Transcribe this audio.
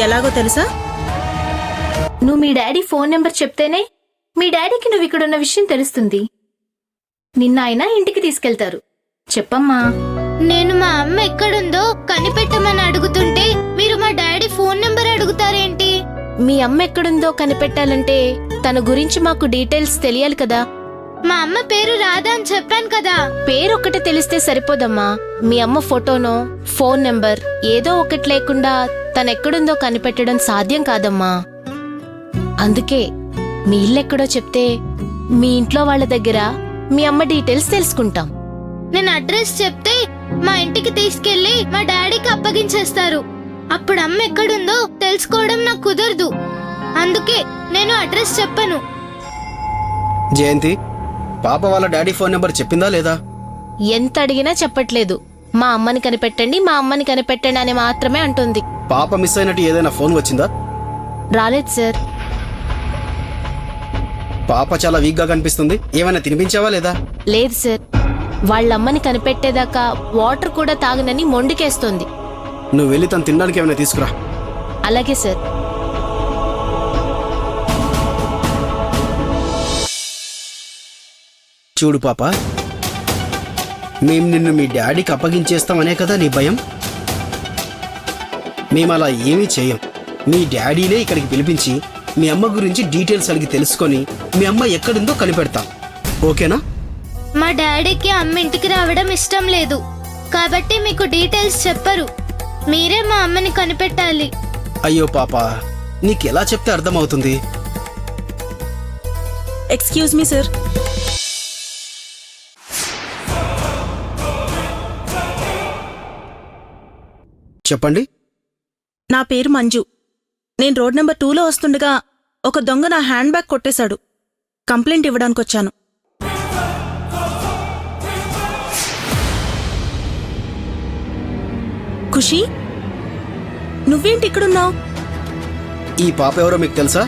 ఎలాగో తెలుసా? నువ్వు మీ డాడీ ఫోన్ నెంబర్ చెప్తేనే మీ డాడీకి నువ్వు ఇక్కడున్న విషయం తెలుస్తుంది. నిన్న ఆయన ఇంటికి తీసుకెళ్తారు. చెప్పమ్మా. నేను మా అమ్మ ఎక్కడుందో కనిపెట్టమని అడుగుతుంటే మీరు మా డాడీ ఫోన్ నెంబర్ అడుగుతారేంటి? మీ అమ్మ ఎక్కడుందో కనిపెట్టాలంటే తన గురించి మాకు డీటెయిల్స్ తెలియాలి కదా. మా అమ్మ పేరు రాధా అని చెప్పాను కదా. పేరొక్కటి తెలిస్తే సరిపోదమ్మా. మీ అమ్మ ఫోటోనో ఫోన్ నెంబర్ ఏదో ఒకటి లేకుండా తనెక్కడుందో కనిపెట్టడం సాధ్యం కాదమ్మా. అందుకే మీ ఇల్లెక్కడో చెప్తే మీ ఇంట్లో వాళ్ళ దగ్గర మీ అమ్మ డీటెయిల్స్ తెలుసుకుంటాం. నేను అడ్రస్ చెప్తే మా ఇంటికి తీసుకెళ్లి మా డాడీకి అప్పగించేస్తారు. అప్పుడు అమ్మ ఎక్కడుందో తెలుసుకోవడం నాకు కుదరదు. అందుకే నేను అడ్రస్ చెప్పను. జయంతి, పాప వాళ్ళ డాడీ ఫోన్ నెంబర్ చెప్పిందా లేదా? ఎంత అడిగినా చెప్పట్లేదు. మా అమ్మని కనిపెట్టండి, మా అమ్మని కనిపెట్టండి అని మాత్రమే అంటుంది. పాప మిస్ అయినట్టు ఏదైనా ఫోన్ వచ్చిందా? రాలేదు సార్. పాప చాలా వీక్ గా కనిపిస్తుంది. ఏమైనా తినిపించావా లేదా? లేదు సార్. వాళ్ళమ్మని కనిపెట్టేదాకా వాటర్ కూడా తాగనని మొండికేస్తోంది. నువ్వు వెళ్ళి తను తినడానికి ఏమైనా తీసుకురా. అలాగే సార్. చూడు పాప, మేం నిన్ను మీ డాడీకి అప్పగించేస్తామనే కదా నీ భయం. మేమలా ఏమీ చేయం. మీ డాడీనే ఇక్కడికి పిలిపించి మీ అమ్మ గురించి డీటెయిల్స్ అడిగి తెలుసుకొని మీ అమ్మ ఎక్కడుందో కనిపెడతాం. ఓకేనా? మా డాడీకి అమ్మ ఇంటికి రావడం ఇష్టం లేదు కాబట్టి మీకు డీటెయిల్స్ చెప్పరు. మీరే మా అమ్మని కనిపెట్టాలి. అయ్యో పాప, నీకెలా చెప్తే అర్థమవుతుంది? Excuse me sir. చెప్పండి. నా పేరు మంజు. నేను రోడ్ నెంబర్ 2లో వస్తుండగా ఒక దొంగ నా హ్యాండ్ బ్యాగ్ కొట్టేశాడు. కంప్లైంట్ ఇవ్వడానికి వచ్చాను. ఖుషి, నువ్వేంటి ఇక్కడున్నావు? ఈ పాప ఎవరో మీకు తెలుసా?